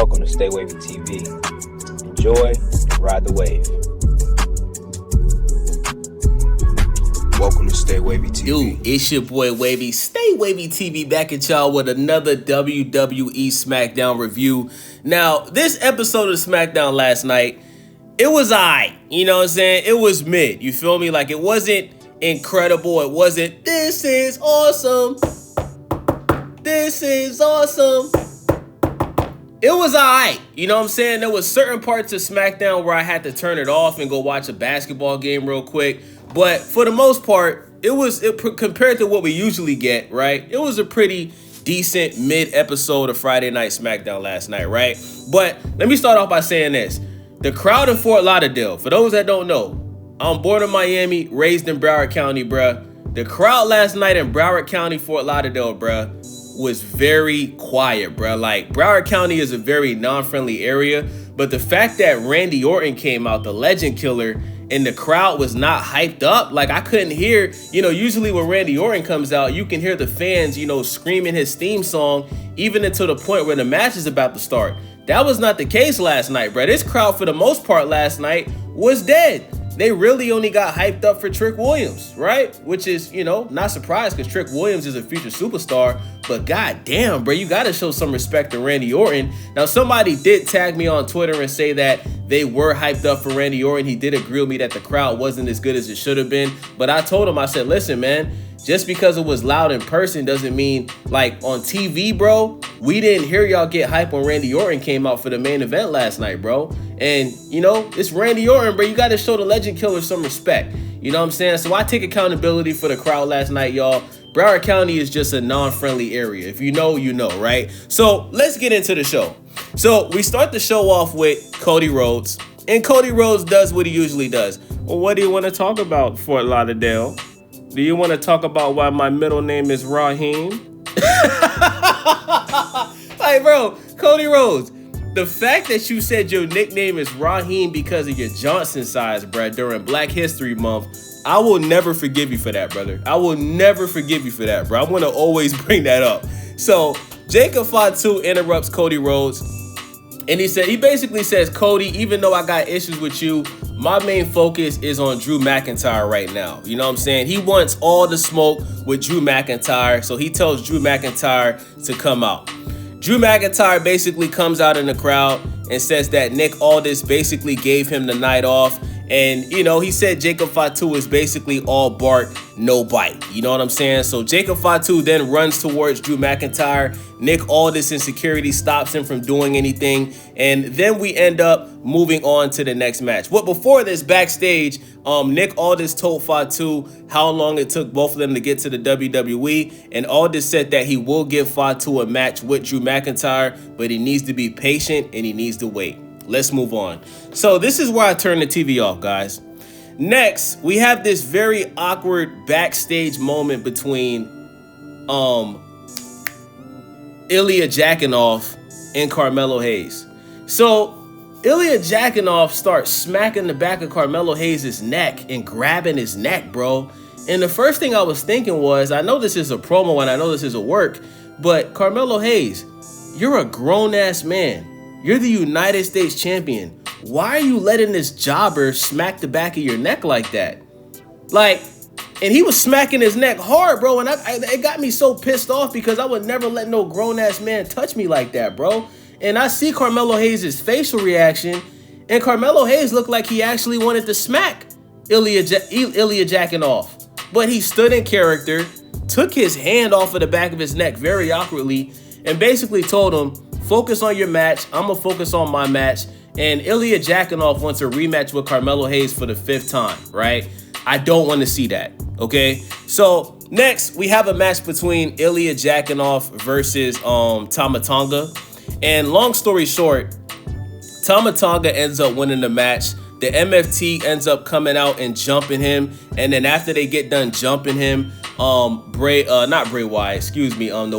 welcome to Stay Wavy TV. Enjoy and ride the wave. Welcome to Stay Wavy TV. Dude, it's your boy Wavy. Stay Wavy TV back at y'all with another WWE Smackdown review. Now, this episode of Smackdown last night, it was aight. You know what I'm saying? It was mid. You feel me? Like, it wasn't incredible. It wasn't, this is awesome. This is awesome. It was alright, you know what I'm saying? There was certain parts of SmackDown where I had to turn it off and go watch a basketball game real quick. But for the most part, compared to what we usually get, right? It was a pretty decent mid-episode of Friday Night SmackDown last night, right? But let me start off by saying this. The crowd in Fort Lauderdale, for those that don't know, I'm born in Miami, raised in Broward County, bruh. The crowd last night in Broward County, Fort Lauderdale, bruh, was very quiet, bro. Like, Broward County is a very non-friendly area, but the fact that Randy Orton came out, the legend killer, and the crowd was not hyped up, like, I couldn't hear, usually when Randy Orton comes out, you can hear the fans, screaming his theme song, even until the point where the match is about to start. That was not the case last night, bro. This crowd, for the most part last night, was dead. They really only got hyped up for Trick Williams, right? Which is, not surprised because Trick Williams is a future superstar. But goddamn, bro, you got to show some respect to Randy Orton. Now, somebody did tag me on Twitter and say that they were hyped up for Randy Orton. He did agree with me that the crowd wasn't as good as it should have been. But I told him, I said, listen, man, just because it was loud in person doesn't mean, like, on TV, bro, we didn't hear y'all get hype when Randy Orton came out for the main event last night, bro. And, it's Randy Orton, bro. You got to show the legend killer some respect. You know what I'm saying? So I take accountability for the crowd last night, y'all. Broward County is just a non-friendly area. If you know, you know, right? So let's get into the show. So we start the show off with Cody Rhodes. And Cody Rhodes does what he usually does. Well, what do you want to talk about, Fort Lauderdale? Do you want to talk about why my middle name is Raheem? Like, bro, Cody Rhodes, the fact that you said your nickname is Raheem because of your Johnson size, bro, during Black History Month, I will never forgive you for that, brother. I will never forgive you for that, bro. I'm going to always bring that up. So Jacob Fatu interrupts Cody Rhodes, and he basically says, Cody, even though I got issues with you, my main focus is on Drew McIntyre right now. You know what I'm saying? He wants all the smoke with Drew McIntyre, so he tells Drew McIntyre to come out. Drew McIntyre basically comes out in the crowd and says that Nick Aldis basically gave him the night off. And, he said Jacob Fatu is basically all bark, no bite. You know what I'm saying? So Jacob Fatu then runs towards Drew McIntyre. Nick Aldis in security stops him from doing anything. And then we end up moving on to the next match. But before this, backstage, Nick Aldis told Fatu how long it took both of them to get to the WWE. And Aldis said that he will give Fatu a match with Drew McIntyre, but he needs to be patient and he needs to wait. Let's move on. So this is where I turn the TV off, guys. Next, we have this very awkward backstage moment between Ilya Dragunov and Carmelo Hayes. So Ilya Dragunov starts smacking the back of Carmelo Hayes' neck and grabbing his neck, bro. And the first thing I was thinking was, I know this is a promo and I know this is a work, but Carmelo Hayes, you're a grown-ass man. You're the United States champion. Why are you letting this jobber smack the back of your neck like that? Like, and he was smacking his neck hard, bro. And it got me so pissed off because I would never let no grown-ass man touch me like that, bro. And I see Carmelo Hayes' facial reaction, and Carmelo Hayes looked like he actually wanted to smack Ilya Dragunov. But he stood in character, took his hand off of the back of his neck very awkwardly, and basically told him, focus on your match. I'm going to focus on my match. And Ilya Dragunov wants a rematch with Carmelo Hayes for the 5th time, right? I don't want to see that, okay? So next, we have a match between Ilya Dragunov versus Tama Tonga. And long story short, Tama Tonga ends up winning the match. The MFT ends up coming out and jumping him. And then after they get done jumping him, the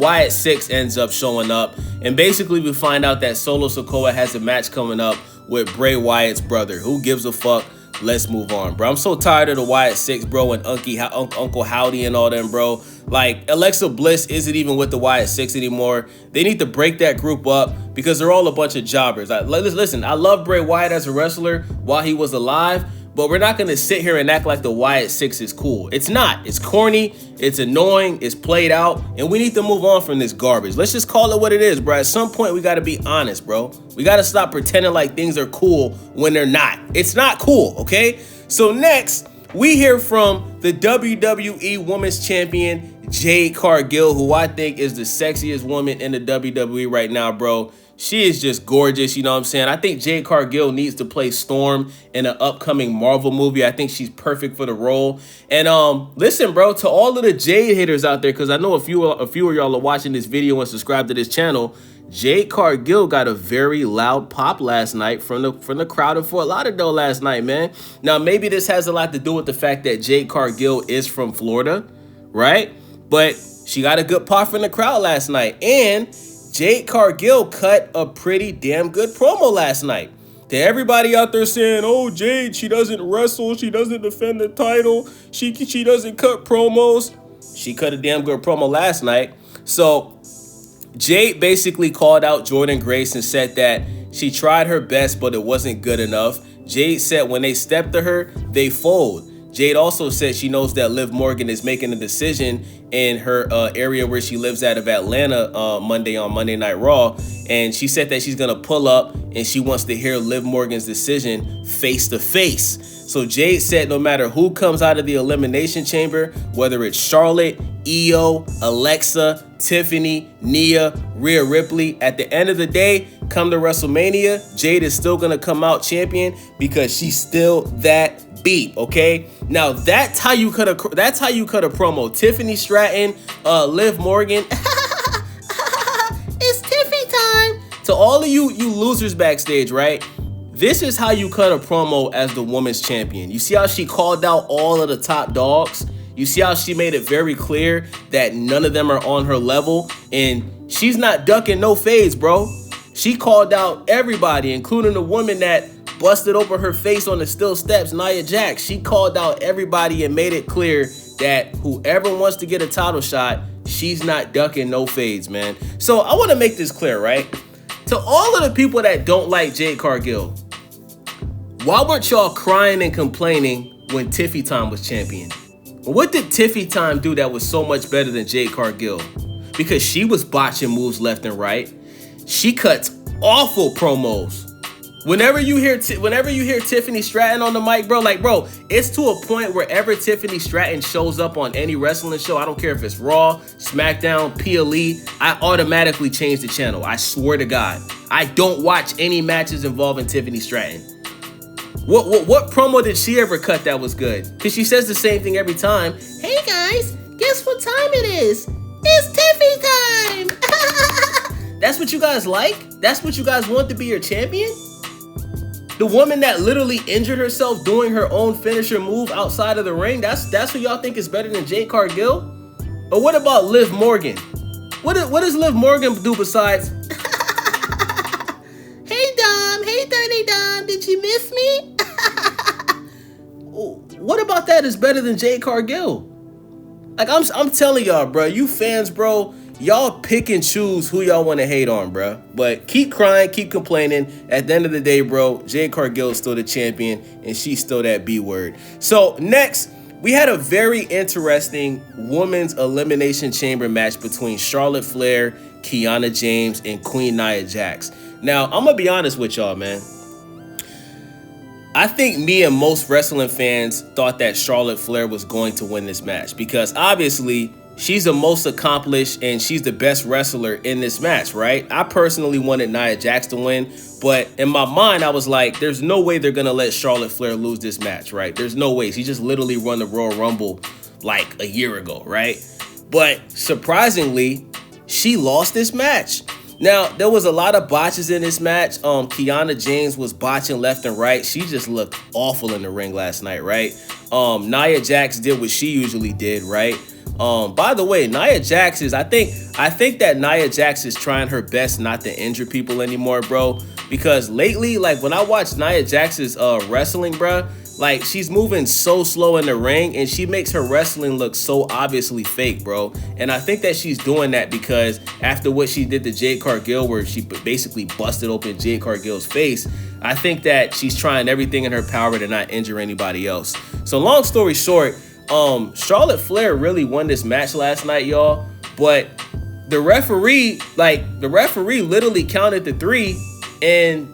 Wyatt Six ends up showing up, and basically we find out that Solo Sikoa has a match coming up with Bray Wyatt's brother. Who gives a fuck? let's move on, bro. I'm so tired of the Wyatt Six, bro, and Uncle Howdy and all them, bro. Like, Alexa Bliss isn't even with the Wyatt Six anymore. They need to break that group up because they're all a bunch of jobbers. Listen, I love Bray Wyatt as a wrestler while he was alive, but we're not going to sit here and act like the Wyatt Six is cool. It's not. It's corny. It's annoying. It's played out. And we need to move on from this garbage. Let's just call it what it is, bro. At some point, we got to be honest, bro. We got to stop pretending like things are cool when they're not. It's not cool, okay? So next, we hear from the WWE Women's Champion, Jade Cargill, who I think is the sexiest woman in the WWE right now, bro. She is just gorgeous, you know what I'm saying? I think Jade Cargill needs to play Storm in an upcoming Marvel movie. I think she's perfect for the role. And listen, bro, to all of the Jade haters out there, because I know a few of y'all are watching this video and subscribe to this channel. Jade Cargill got a very loud pop last night from the crowd in Fort Lauderdale last night, man. Now, maybe this has a lot to do with the fact that Jade Cargill is from Florida, right? But she got a good pop from the crowd last night. And Jade Cargill cut a pretty damn good promo last night. To everybody out there saying, oh, Jade, she doesn't wrestle, she doesn't defend the title, she doesn't cut promos. She cut a damn good promo last night. So Jade basically called out Jordynne Grace and said that she tried her best, but it wasn't good enough. Jade said when they step to her, they fold. Jade also said she knows that Liv Morgan is making a decision in her area where she lives out of Atlanta Monday on Monday Night Raw. And she said that she's going to pull up and she wants to hear Liv Morgan's decision face to face. So Jade said no matter who comes out of the Elimination Chamber, whether it's Charlotte, Io, Alexa, Tiffany, Nia, Rhea Ripley, at the end of the day, come to WrestleMania, Jade is still going to come out champion because she's still that beat, okay? Now that's how you cut a promo. Tiffany Stratton, Liv Morgan. It's Tiffy time. To all of you losers backstage, right? This is how you cut a promo as the women's champion. You see how she called out all of the top dogs? You see how she made it very clear that none of them are on her level, and she's not ducking no fades, bro. She called out everybody, including the woman that busted open her face on the steel steps, Nia Jax. She called out everybody and made it clear that whoever wants to get a title shot, she's not ducking no fades, man. So I want to make this clear, right? To all of the people that don't like Jade Cargill, why weren't y'all crying and complaining when Tiffy Time was champion? What did Tiffy Time do that was so much better than Jade Cargill? Because she was botching moves left and right. She cuts awful promos. Whenever you hear Tiffany Stratton on the mic, bro, like, bro, it's to a point wherever Tiffany Stratton shows up on any wrestling show, I don't care if it's Raw, Smackdown, PLE, I automatically change the channel. I swear to God. I don't watch any matches involving Tiffany Stratton. What promo did she ever cut that was good? Because she says the same thing every time. Hey guys, guess what time it is? It's Tiffy time. That's what you guys like? That's what you guys want to be your champion? The woman that literally injured herself doing her own finisher move outside of the ring, that's who y'all think is better than Jade Cargill? Or what about Liv Morgan? What does Liv Morgan do besides hey Dom, hey 30 Dom, did you miss me? What about that is better than Jade Cargill? Like, I'm telling y'all, bro, you fans, bro, y'all pick and choose who y'all want to hate on, bro. But keep crying, keep complaining. At the end of the day, bro, Jade Cargill is still the champion, and she's still that B word. So next, we had a very interesting women's elimination chamber match between Charlotte Flair, Kiana James, and Queen Nia Jax. Now, I'm going to be honest with y'all, man. I think me and most wrestling fans thought that Charlotte Flair was going to win this match because obviously she's the most accomplished and she's the best wrestler in this match, right? I personally wanted Nia Jax to win, but in my mind, I was like, there's no way they're going to let Charlotte Flair lose this match, right? There's no way. She just literally won the Royal Rumble like a year ago, right? But surprisingly, she lost this match. Now, there was a lot of botches in this match. Kiana James was botching left and right. She just looked awful in the ring last night, right? Nia Jax did what she usually did, right? By the way, Nia Jax is, I think that Nia Jax is trying her best not to injure people anymore, bro. Because lately, like when I watch Nia Jax's wrestling, bro, Like, she's moving so slow in the ring, and she makes her wrestling look so obviously fake, bro. And I think that she's doing that because after what she did to Jade Cargill, where she basically busted open Jade Cargill's face, I think that she's trying everything in her power to not injure anybody else. So long story short, Charlotte Flair really won this match last night, y'all. But the referee literally counted the 3, and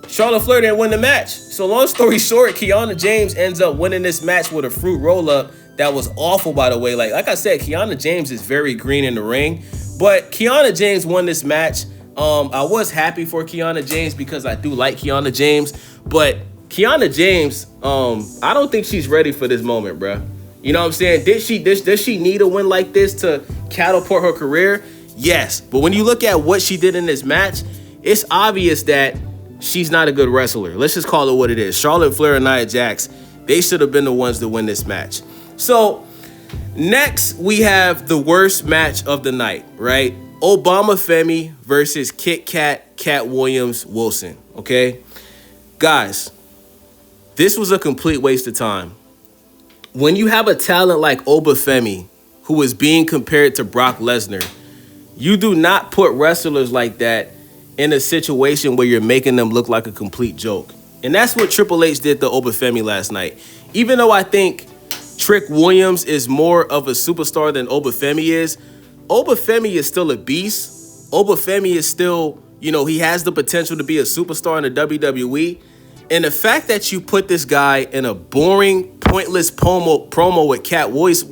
Charlotte Flair didn't win the match. So long story short, Kiana James ends up winning this match with a fruit roll-up that was awful, by the way. Like I said, Kiana James is very green in the ring, but Kiana James won this match. I was happy for Kiana James because I do like Kiana James, but Kiana James, I don't think she's ready for this moment, bruh. You know what I'm saying? Does she need a win like this to catapult her career? Yes, but when you look at what she did in this match, it's obvious that she's not a good wrestler. Let's just call it what it is. Charlotte Flair and Nia Jax, they should have been the ones to win this match. So next, we have the worst match of the night, right? Obama Femi versus Kit Kat Williams Wilson, okay? Guys, this was a complete waste of time. When you have a talent like Obafemi, who is being compared to Brock Lesnar, you do not put wrestlers like that in a situation where you're making them look like a complete joke. And that's what Triple H did to Obafemi last night. Even though I think Trick Williams is more of a superstar than Obafemi is still a beast. Obafemi is still, he has the potential to be a superstar in the WWE. And the fact that you put this guy in a boring, pointless promo with Cat Williams,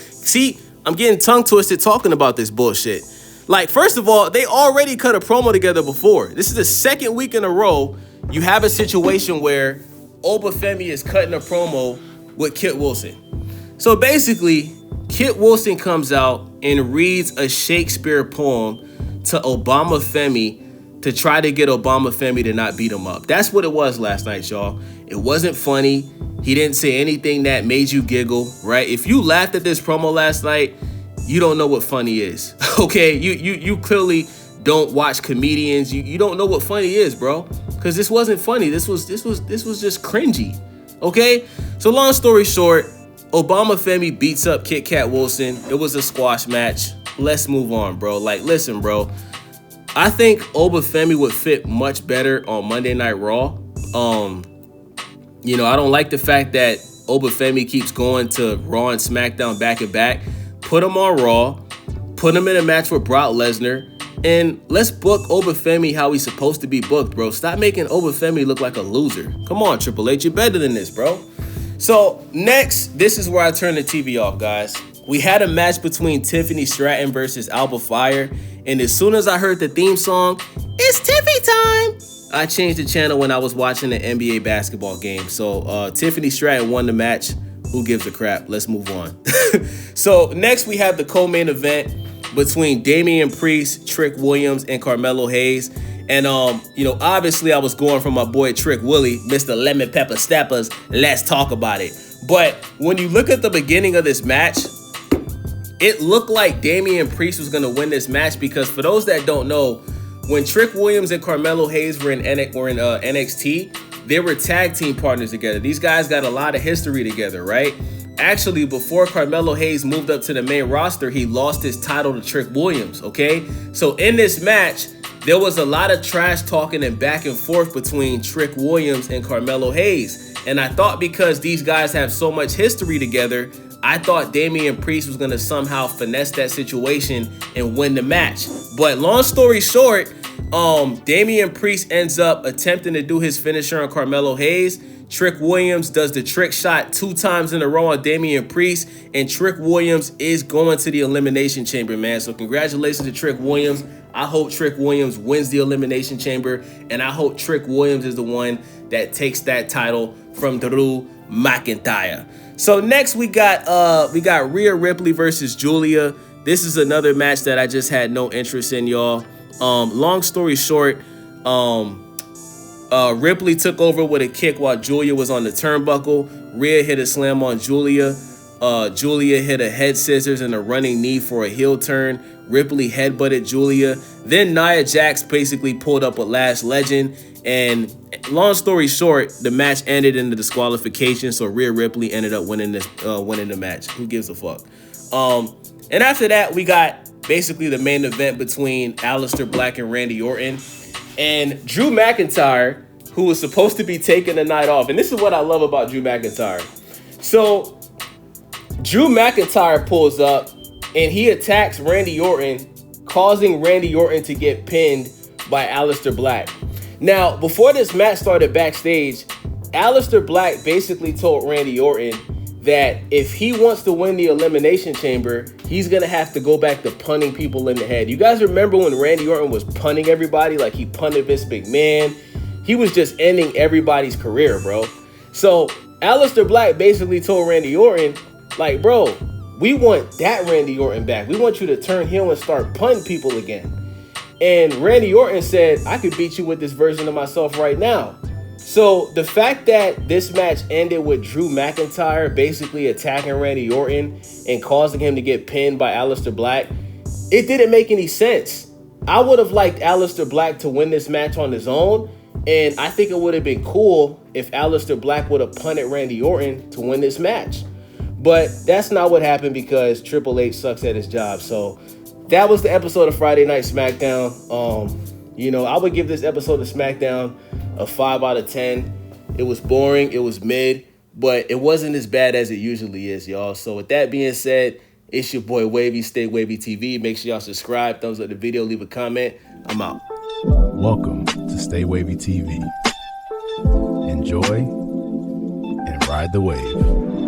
see, I'm getting tongue twisted talking about this bullshit. Like, first of all, they already cut a promo together before. This is the second week in a row you have a situation where Obafemi is cutting a promo with Kit Wilson. So basically, Kit Wilson comes out and reads a Shakespeare poem to Obama Femi to try to get Obama Femi to not beat him up. That's what it was last night, y'all. It wasn't funny. He didn't say anything that made you giggle, right? If you laughed at this promo last night, you don't know what funny is, okay? You clearly don't watch comedians. You don't know what funny is, bro. Because this wasn't funny. This was just cringy, okay? So long story short, Obama Femi beats up Kit Kat Wilson. It was a squash match. Let's move on, bro. Like, listen, bro. I think Obafemi would fit much better on Monday Night Raw. I don't like the fact that Obafemi keeps going to Raw and SmackDown back to back. Put him on Raw, put him in a match with Brock Lesnar, and let's book Obafemi how he's supposed to be booked, bro. Stop making Obafemi look like a loser. Come on, Triple H, you're better than this, bro. So next, this is where I turn the TV off, guys. We had a match between Tiffany Stratton versus Alba Fire, and as soon as I heard the theme song, it's Tiffy time, I changed the channel when I was watching the NBA basketball game. So Tiffany Stratton won the match. Who gives a crap? Let's move on. So next we have the co-main event between Damian Priest, Trick Williams, and Carmelo Hayes. And obviously I was going for my boy Trick Willie, Mr. Lemon Pepper Steppers. Let's talk about it. But when you look at the beginning of this match, it looked like Damian Priest was gonna win this match because for those that don't know, when Trick Williams and Carmelo Hayes were in NXT, they were tag team partners together. These guys got a lot of history together, right? Actually, before Carmelo Hayes moved up to the main roster, he lost his title to Trick Williams, okay? So in this match, there was a lot of trash talking and back and forth between Trick Williams and Carmelo Hayes. And I thought because these guys have so much history together, I thought Damian Priest was going to somehow finesse that situation and win the match. But long story short, Damian Priest ends up attempting to do his finisher on Carmelo Hayes. Trick Williams does the trick shot 2 times in a row on Damian Priest, and Trick Williams is going to the Elimination Chamber, man. So congratulations to Trick Williams. I hope Trick Williams wins the Elimination Chamber, and I hope Trick Williams is the one that takes that title from Drew McIntyre. So next we got Rhea Ripley versus Julia. This is another match that I just had no interest in, y'all. Long story short, Ripley took over with a kick while Julia was on the turnbuckle. Rhea hit a slam on Julia. Julia hit a head scissors and a running knee for a heel turn. Ripley headbutted Julia. Then Nia Jax basically pulled up a Last Legend. And long story short, the match ended in the disqualification. So Rhea Ripley ended up winning the match. Who gives a fuck? And after that, we got basically the main event between Aleister Black and Randy Orton. And Drew McIntyre, who was supposed to be taking the night off. And this is what I love about Drew McIntyre. So Drew McIntyre pulls up and he attacks Randy Orton, causing Randy Orton to get pinned by Aleister Black. Now, before this match started backstage, Aleister Black basically told Randy Orton that if he wants to win the Elimination Chamber, he's going to have to go back to punting people in the head. You guys remember when Randy Orton was punting everybody? Like he punted Vince McMahon. He was just ending everybody's career, bro. So Aleister Black basically told Randy Orton, like, bro, we want that Randy Orton back. We want you to turn heel and start punting people again. And Randy Orton said, I could beat you with this version of myself right now. So the fact that this match ended with Drew McIntyre basically attacking Randy Orton and causing him to get pinned by Aleister Black, it didn't make any sense. I would have liked Aleister Black to win this match on his own, and I think it would have been cool if Aleister Black would have punted Randy Orton to win this match. But that's not what happened because Triple H sucks at his job. So that was the episode of Friday Night SmackDown. I would give this episode of SmackDown a 5 out of 10. It was boring, it was mid, but it wasn't as bad as it usually is, y'all. So with that being said, it's your boy Wavy, Stay Wavy TV. Make sure y'all subscribe, thumbs up the video, leave a comment. I'm out. Welcome to Stay Wavy TV. Enjoy and ride the wave.